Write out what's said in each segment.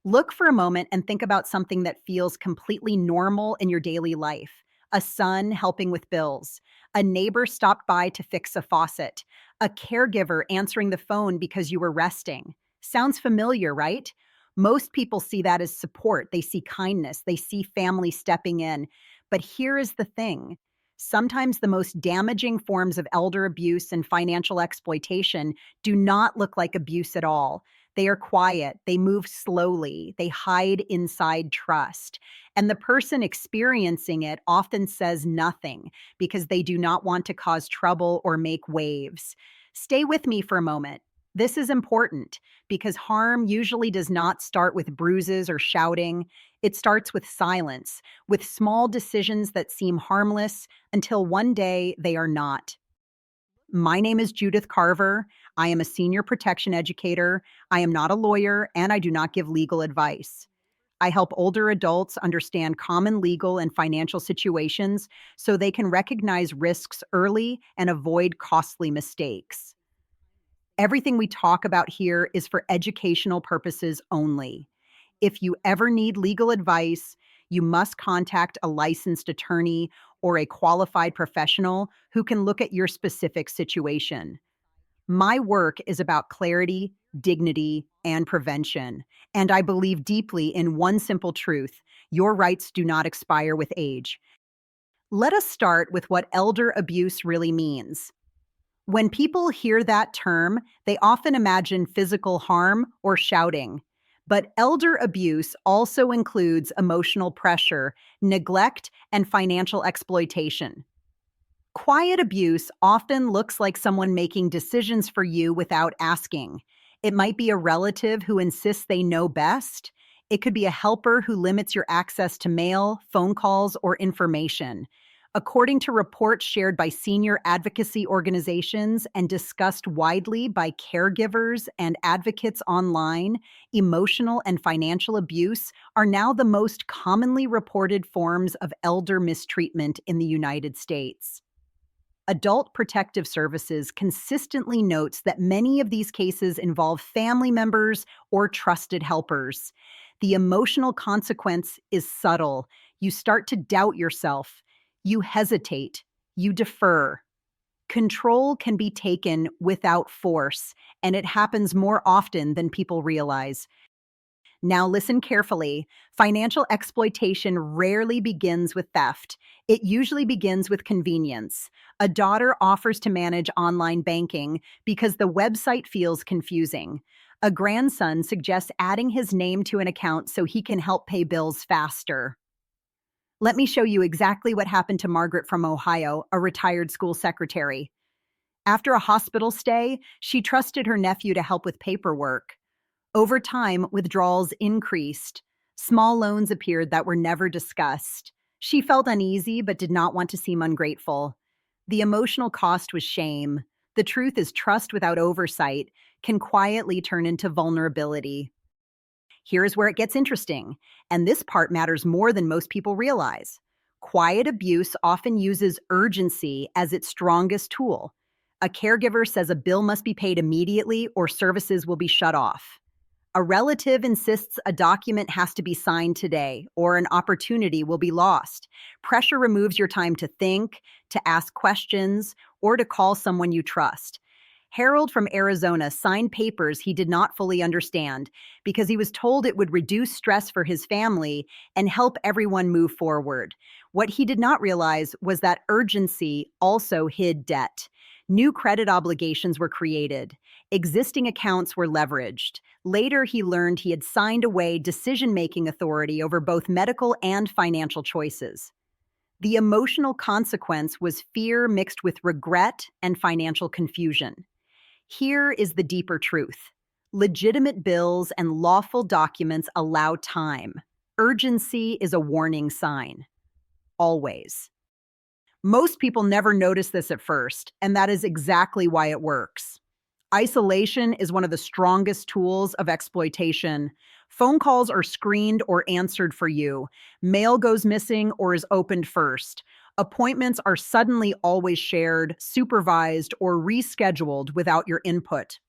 Look for a moment and think about something that feels completely normal in your daily life. A son helping with bills, a neighbor stopped by to fix a faucet, a caregiver answering the phone because you were resting. Sounds familiar, right? Most people see that as support. They see kindness, they see family stepping in. But here is the thing. Sometimes the most damaging forms of elder abuse and financial exploitation do not look like abuse at all. They are quiet, they move slowly, they hide inside trust. And the person experiencing it often says nothing because they do not want to cause trouble or make waves. Stay with me for a moment. This is important because harm usually does not start with bruises or shouting. It starts with silence, with small decisions that seem harmless until one day they are not. My name is Judith Carver. I am a senior protection educator. I am not a lawyer, and I do not give legal advice. I help older adults understand common legal and financial situations so they can recognize risks early and avoid costly mistakes. Everything we talk about here is for educational purposes only. If you ever need legal advice, you must contact a licensed attorney or a qualified professional who can look at your specific situation. My work is about clarity, dignity, and prevention. And I believe deeply in one simple truth: your rights do not expire with age. Let us start with what elder abuse really means. When people hear that term, they often imagine physical harm or shouting. But elder abuse also includes emotional pressure, neglect, and financial exploitation. Quiet abuse often looks like someone making decisions for you without asking. It might be a relative who insists they know best. It could be a helper who limits your access to mail, phone calls, or information. According to reports shared by senior advocacy organizations and discussed widely by caregivers and advocates online, emotional and financial abuse are now the most commonly reported forms of elder mistreatment in the United States. Adult Protective Services consistently notes that many of these cases involve family members or trusted helpers. The emotional consequence is subtle. You start to doubt yourself. You hesitate. You defer. Control can be taken without force, and it happens more often than people realize. Now, listen carefully. Financial exploitation rarely begins with theft. It usually begins with convenience. A daughter offers to manage online banking because the website feels confusing. A grandson suggests adding his name to an account so he can help pay bills faster. Let me show you exactly what happened to Margaret from Ohio, a retired school secretary. After a hospital stay, she trusted her nephew to help with paperwork. Over time, withdrawals increased. Small loans appeared that were never discussed. She felt uneasy but did not want to seem ungrateful. The emotional cost was shame. The truth is, trust without oversight can quietly turn into vulnerability. Here's where it gets interesting, and this part matters more than most people realize. Quiet abuse often uses urgency as its strongest tool. A caregiver says a bill must be paid immediately or services will be shut off. A relative insists a document has to be signed today, or an opportunity will be lost. Pressure removes your time to think, to ask questions, or to call someone you trust. Harold from Arizona signed papers he did not fully understand because he was told it would reduce stress for his family and help everyone move forward. What he did not realize was that urgency also hid debt. New credit obligations were created. Existing accounts were leveraged. Later, he learned he had signed away decision-making authority over both medical and financial choices. The emotional consequence was fear mixed with regret and financial confusion. Here is the deeper truth. Legitimate bills and lawful documents allow time. Urgency is a warning sign. Always. Most people never notice this at first, and that is exactly why it works. Isolation is one of the strongest tools of exploitation. Phone calls are screened or answered for you. Mail goes missing or is opened first. Appointments are suddenly always shared, supervised, or rescheduled without your input.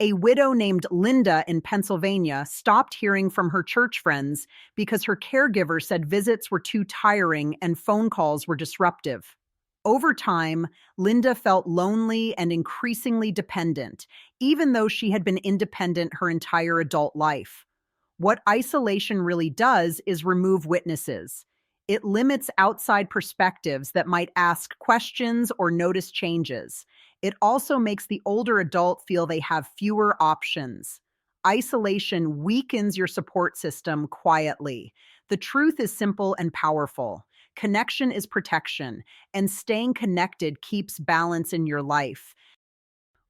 A widow named Linda in Pennsylvania stopped hearing from her church friends because her caregiver said visits were too tiring and phone calls were disruptive. Over time, Linda felt lonely and increasingly dependent, even though she had been independent her entire adult life. What isolation really does is remove witnesses. It limits outside perspectives that might ask questions or notice changes. It also makes the older adult feel they have fewer options. Isolation weakens your support system quietly. The truth is simple and powerful. Connection is protection, and staying connected keeps balance in your life.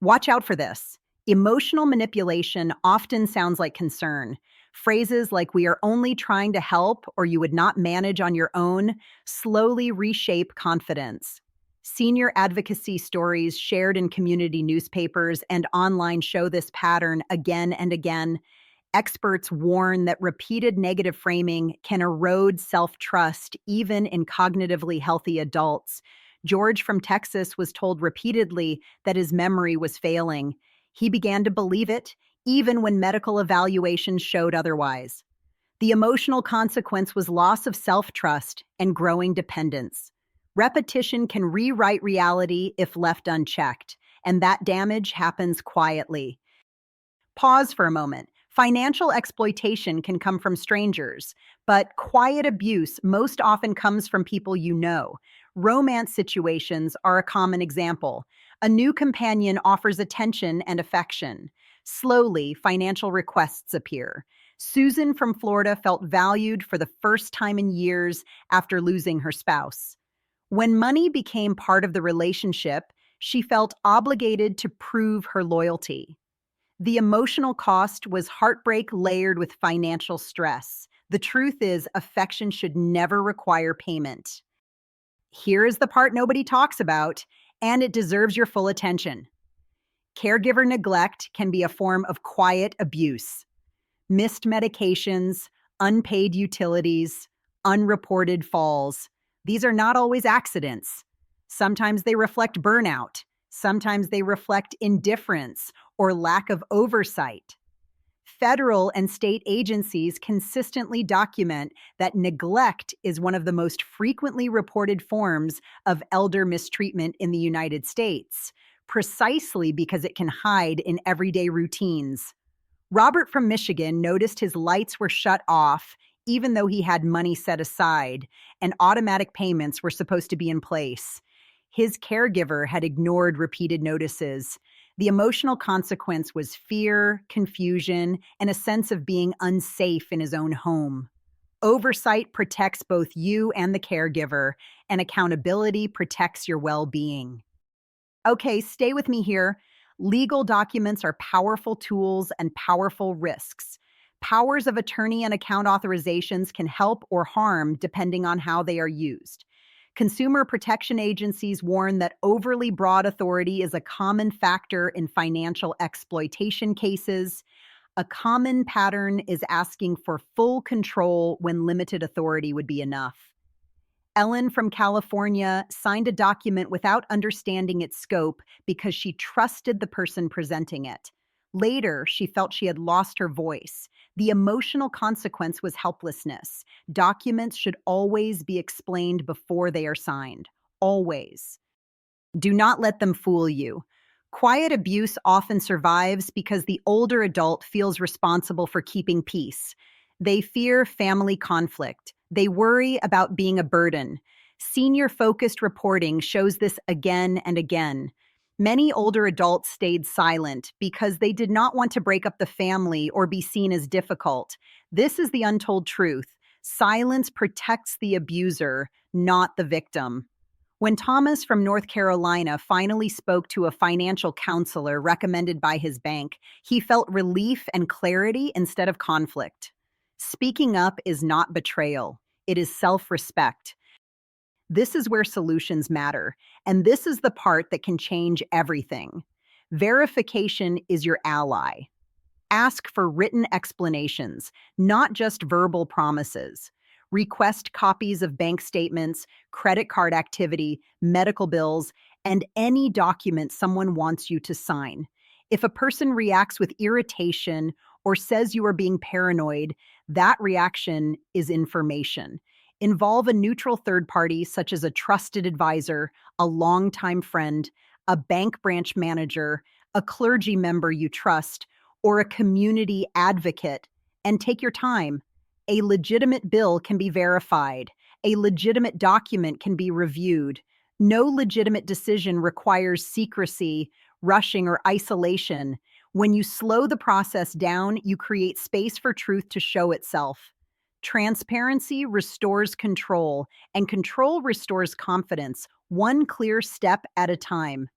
Watch out for this. Emotional manipulation often sounds like concern. Phrases like "we are only trying to help" or "you would not manage on your own" slowly reshape confidence. Senior advocacy stories shared in community newspapers and online show this pattern again and again. Experts warn that repeated negative framing can erode self-trust even in cognitively healthy adults. George from Texas was told repeatedly that his memory was failing. He began to believe it, even when medical evaluations showed otherwise. The emotional consequence was loss of self-trust and growing dependence. Repetition can rewrite reality if left unchecked, and that damage happens quietly. Pause for a moment. Financial exploitation can come from strangers, but quiet abuse most often comes from people you know. Romance situations are a common example. A new companion offers attention and affection. Slowly, financial requests appear. Susan from Florida felt valued for the first time in years after losing her spouse. When money became part of the relationship, she felt obligated to prove her loyalty. The emotional cost was heartbreak layered with financial stress. The truth is, affection should never require payment. Here is the part nobody talks about, and it deserves your full attention. Caregiver neglect can be a form of quiet abuse. Missed medications, unpaid utilities, unreported falls. These are not always accidents. Sometimes they reflect burnout. Sometimes they reflect indifference or lack of oversight. Federal and state agencies consistently document that neglect is one of the most frequently reported forms of elder mistreatment in the United States, precisely because it can hide in everyday routines. Robert from Michigan noticed his lights were shut off even though he had money set aside and automatic payments were supposed to be in place. His caregiver had ignored repeated notices. The emotional consequence was fear, confusion, and a sense of being unsafe in his own home. Oversight protects both you and the caregiver, and accountability protects your well-being. Okay, stay with me here. Legal documents are powerful tools and powerful risks. Powers of attorney and account authorizations can help or harm depending on how they are used. Consumer protection agencies warn that overly broad authority is a common factor in financial exploitation cases. A common pattern is asking for full control when limited authority would be enough. Ellen from California signed a document without understanding its scope because she trusted the person presenting it. Later, she felt she had lost her voice. The emotional consequence was helplessness. Documents should always be explained before they are signed. Always. Do not let them fool you. Quiet abuse often survives because the older adult feels responsible for keeping peace. They fear family conflict. They worry about being a burden. Senior-focused reporting shows this again and again. Many older adults stayed silent because they did not want to break up the family or be seen as difficult. This is the untold truth. Silence protects the abuser, not the victim. When Thomas from North Carolina finally spoke to a financial counselor recommended by his bank, he felt relief and clarity instead of conflict. Speaking up is not betrayal. It is self-respect. This is where solutions matter, and this is the part that can change everything. Verification is your ally. Ask for written explanations, not just verbal promises. Request copies of bank statements, credit card activity, medical bills, and any document someone wants you to sign. If a person reacts with irritation or says you are being paranoid, that reaction is information. Involve a neutral third party, such as a trusted advisor, a longtime friend, a bank branch manager, a clergy member you trust, or a community advocate, and take your time. A legitimate bill can be verified. A legitimate document can be reviewed. No legitimate decision requires secrecy, rushing, or isolation. When you slow the process down, you create space for truth to show itself. Transparency restores control, and control restores confidence, one clear step at a time.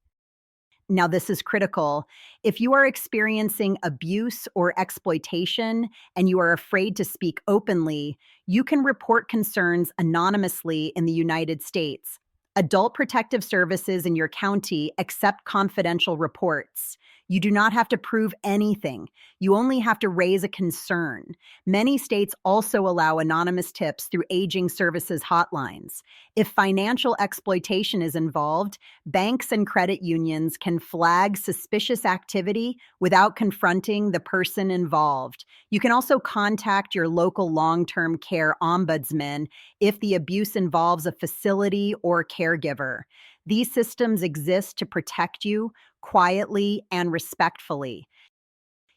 Now, this is critical. If you are experiencing abuse or exploitation and you are afraid to speak openly, you can report concerns anonymously in the United States. Adult Protective Services in your county accept confidential reports. You do not have to prove anything. You only have to raise a concern. Many states also allow anonymous tips through aging services hotlines. If financial exploitation is involved, banks and credit unions can flag suspicious activity without confronting the person involved. You can also contact your local long-term care ombudsman if the abuse involves a facility or caregiver. These systems exist to protect you quietly and respectfully.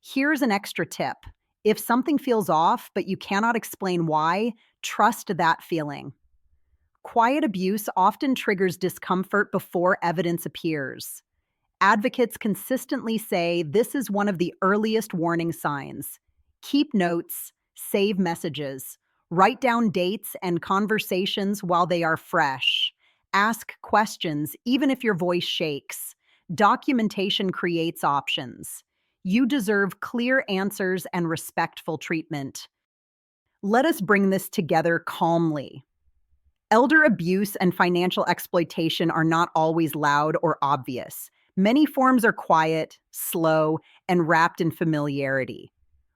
Here's an extra tip. If something feels off but you cannot explain why, trust that feeling. Quiet abuse often triggers discomfort before evidence appears. Advocates consistently say this is one of the earliest warning signs. Keep notes, save messages, write down dates and conversations while they are fresh. Ask questions, even if your voice shakes. Documentation creates options. You deserve clear answers and respectful treatment. Let us bring this together calmly. Elder abuse and financial exploitation are not always loud or obvious. Many forms are quiet, slow, and wrapped in familiarity.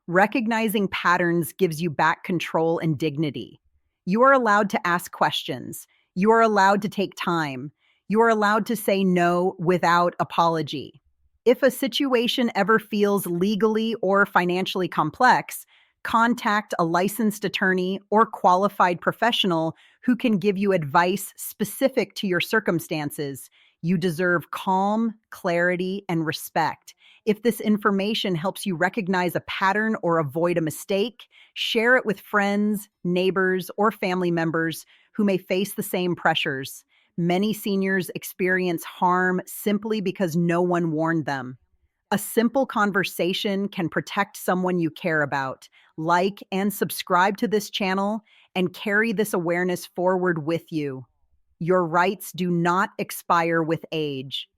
Recognizing patterns gives you back control and dignity. You are allowed to ask questions. You are allowed to take time. You are allowed to say no without apology. If a situation ever feels legally or financially complex, contact a licensed attorney or qualified professional who can give you advice specific to your circumstances. You deserve calm, clarity, and respect. If this information helps you recognize a pattern or avoid a mistake, share it with friends, neighbors, or family members who may face the same pressures. Many seniors experience harm simply because no one warned them. A simple conversation can protect someone you care about. Like and subscribe to this channel and carry this awareness forward with you. Your rights do not expire with age.